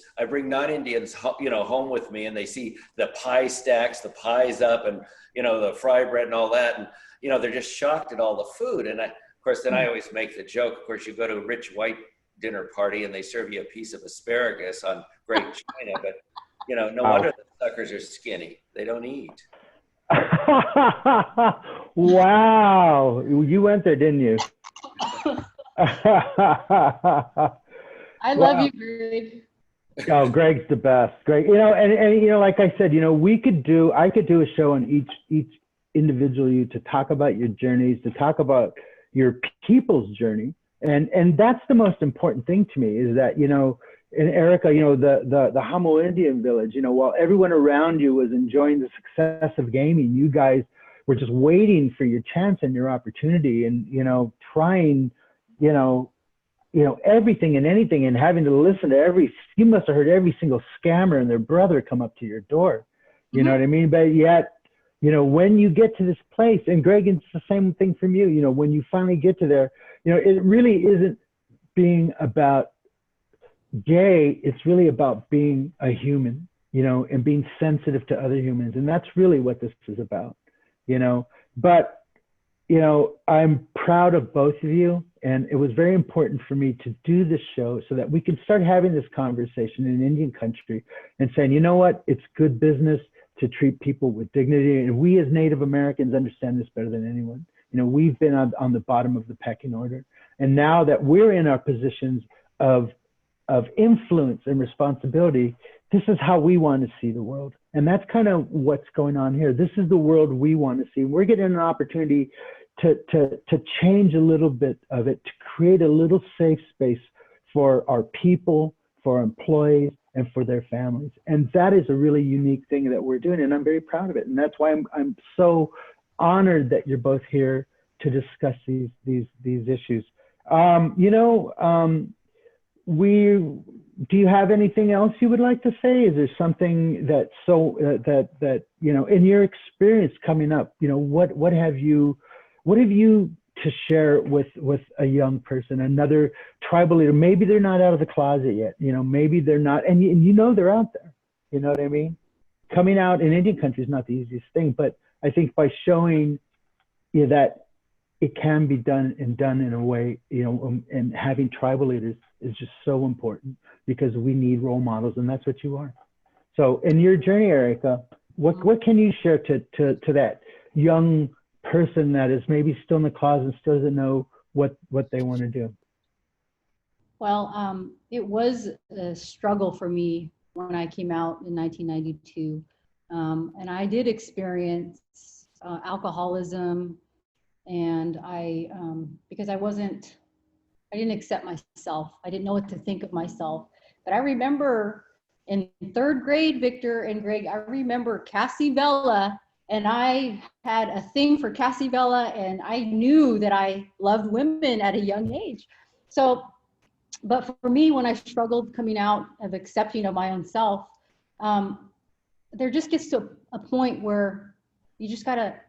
you know, home with me, and they see the pie stacks, the pies up, and, you know, the fry bread and all that. And, you know, they're just shocked at all the food. And of course, then I always make the joke, of course, you go to a rich white dinner party and they serve you a piece of asparagus on great china, but, you know, no wonder the suckers are skinny. They don't eat. Wow. You went there, didn't you? I love you, Greg. Oh, Greg's the best. Greg, you know, and you know, like I said, you know, I could do a show on each individual you to talk about your journeys, to talk about your people's journey, and that's the most important thing to me is that, you know, and Erica, you know, the Jamul Indian village, you know, while everyone around you was enjoying the success of gaming, you guys were just waiting for your chance and your opportunity, and, you know, trying, you know, everything and anything, and having to listen to you must have heard every single scammer and their brother come up to your door, You know what I mean? But yet, you know, when you get to this place, and Greg, it's the same thing from you, you know, when you finally get to there, you know, it really isn't being about gay, it's really about being a human, you know, and being sensitive to other humans. And that's really what this is about, you know. But, you know, I'm proud of both of you. And it was very important for me to do this show so that we can start having this conversation in Indian country and saying, you know what, it's good business to treat people with dignity. And we as Native Americans understand this better than anyone. You know, we've been on the bottom of the pecking order. And now that we're in our positions of influence and responsibility, this is how we want to see the world. And that's kind of what's going on here. This is the world we want to see. We're getting an opportunity to change a little bit of it, to create a little safe space for our people, for our employees, and for their families. And that is a really unique thing that we're doing, and I'm very proud of it. And that's why I'm so honored that you're both here to discuss these issues. You know, do you have anything else you would like to say? Is there something that that you know, in your experience coming up, you know, what have you to share with a young person, another tribal leader? Maybe they're not out of the closet yet, you know, maybe they're not, and you know they're out there, you know what I mean? Coming out in Indian country is not the easiest thing, but I think by showing you that it can be done and done in a way, you know, and having tribal leaders is just so important, because we need role models, and that's what you are. So in your journey, Erica, what can you share to that young person that is maybe still in the closet and still doesn't know what they want to do? Well, it was a struggle for me when I came out in 1992. And I did experience alcoholism, and because I didn't accept myself. I didn't know what to think of myself. But I remember in 3rd grade, Victor and Greg, I remember Cassie Vella, and I had a thing for Cassie Vella, and I knew that I loved women at a young age. So, but for me, when I struggled coming out of accepting of my own self, there just gets to a point where you just gotta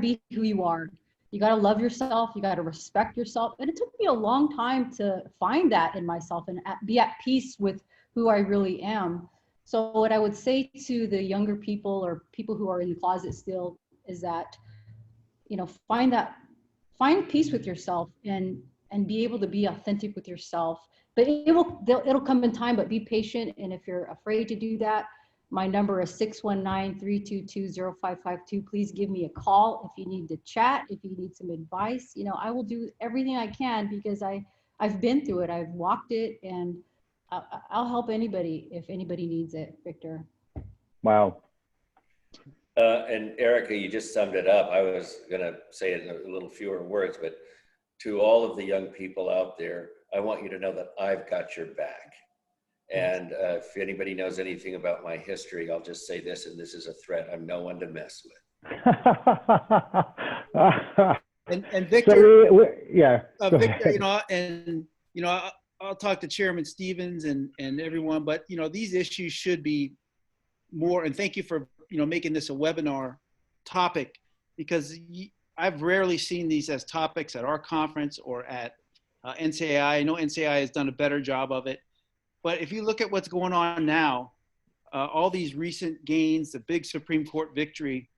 be who you are. You gotta love yourself. You gotta respect yourself. And it took me a long time to find that in myself and be at peace with who I really am. So what I would say to the younger people or people who are in the closet still is that, you know, find peace with yourself and be able to be authentic with yourself. But it'll come in time, but be patient. And if you're afraid to do that, my number is 619-322-0552. Please give me a call if you need to chat, if you need some advice. You know, I will do everything I can, because I've been through it. I've walked it, and I'll help anybody if anybody needs it, Victor. Wow. And Erica, you just summed it up. I was going to say it in a little fewer words, but to all of the young people out there, I want you to know that I've got your back. And if anybody knows anything about my history, I'll just say this, and this is a threat: I'm no one to mess with. And Victor, so Victor, you know, I'll talk to Chairman Stevens and everyone, but you know, these issues should be more. And thank you for, you know, making this a webinar topic, because I've rarely seen these as topics at our conference or at NCAI. I know NCAI has done a better job of it. But if you look at what's going on now, all these recent gains, the big Supreme Court victory,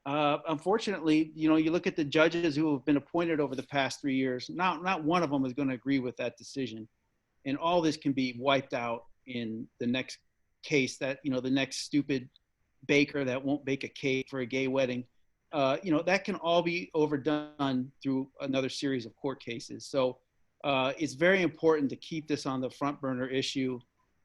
unfortunately, you know, you look at the judges who have been appointed over the past 3 years, not one of them is going to agree with that decision. And all this can be wiped out in the next case, that, you know, the next stupid baker that won't bake a cake for a gay wedding, you know, that can all be overdone through another series of court cases. So it's very important to keep this on the front burner issue,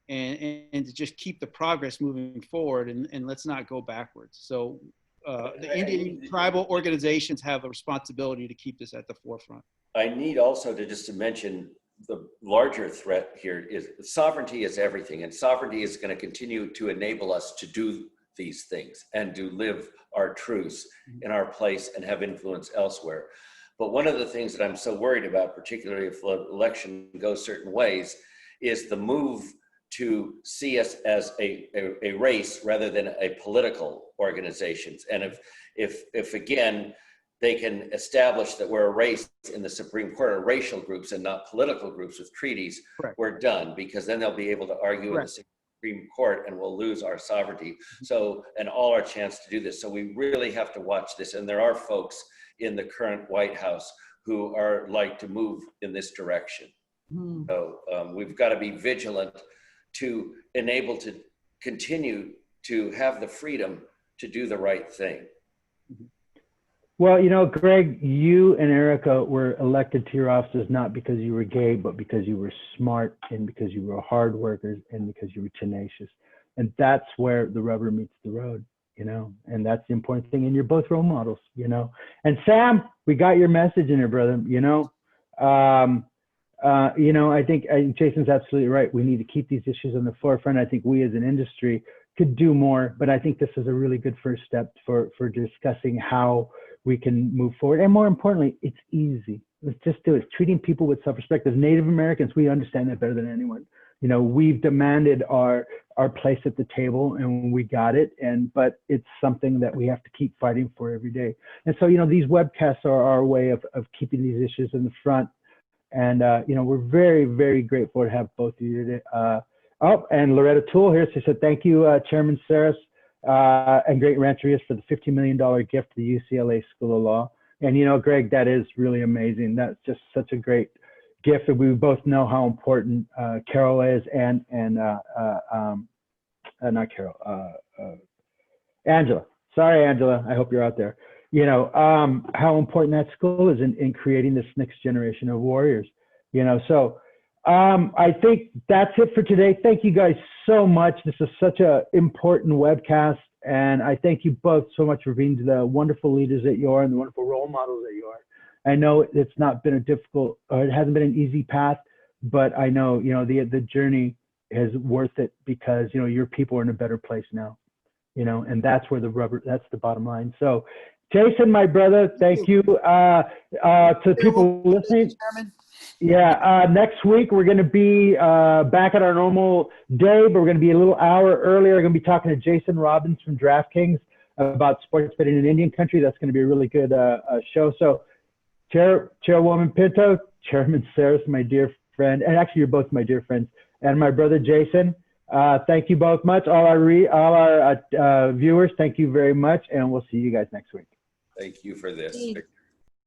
and to just keep the progress moving forward, and let's not go backwards. So the Indian tribal organizations have a responsibility to keep this at the forefront. I need also to mention the larger threat here is sovereignty is everything, and sovereignty is going to continue to enable us to do these things and to live our truths in our place and have influence elsewhere. But one of the things that I'm so worried about, particularly if the election goes certain ways, is the move to see us as a race rather than a political organizations. And if again, they can establish that we're a race in the Supreme Court, or racial groups and not political groups with treaties, Correct. we're done, because then they'll be able to argue in the Supreme Court and we'll lose our sovereignty. So, and all our chance to do this. So we really have to watch this. And there are folks in the current White House who are like to move in this direction. So we've got to be vigilant to enable to continue to have the freedom to do the right thing. Well, you know, Greg, you and Erica were elected to your offices not because you were gay, but because you were smart and because you were hard workers and because you were tenacious. And that's where the rubber meets the road, you know, and that's the important thing. And you're both role models, you know. And Sam, we got your message in here, brother, you know. You know, I think Jason's absolutely right. We need to keep these issues on the forefront. I think we as an industry could do more, but I think this is a really good first step for discussing how we can move forward. And more importantly, it's easy. Let's just do it. Treating people with self-respect. As Native Americans, we understand that better than anyone. You know, we've demanded our place at the table and we got it. But it's something that we have to keep fighting for every day. And so, you know, these webcasts are our way of keeping these issues in the front. And, you know, we're very, very grateful to have both of you today. Oh, and Loretta Toole here. She said, thank you, Chairman Sarris and Great Rancheria for the $50 million gift to the UCLA School of Law. And, you know, Greg, that is really amazing. That's just such a great gift. And we both know how important Carol is and not Carol, Angela. Sorry, Angela. I hope you're out there. You know, how important that school is in creating this next generation of warriors, you know. So I think that's it for today. Thank you guys so much. This is such an important webcast. And I thank you both so much for being the wonderful leaders that you are and the wonderful role models that you are. I know it's not been a difficult, or it hasn't been an easy path, but I know, you know, the journey is worth it because, you know, your people are in a better place now, you know, and that's where that's the bottom line. So Jason, my brother, thank you to people listening. Yeah, next week we're going to be back at our normal day, but we're going to be a little hour earlier. We're going to be talking to Jason Robbins from DraftKings about sports betting in Indian country. That's going to be a really good show. So Chairwoman Pinto, Chairman Sarris, my dear friend, and actually you're both my dear friends, and my brother Jason, thank you both much. All our viewers, thank you very much, and we'll see you guys next week. Thank you for this.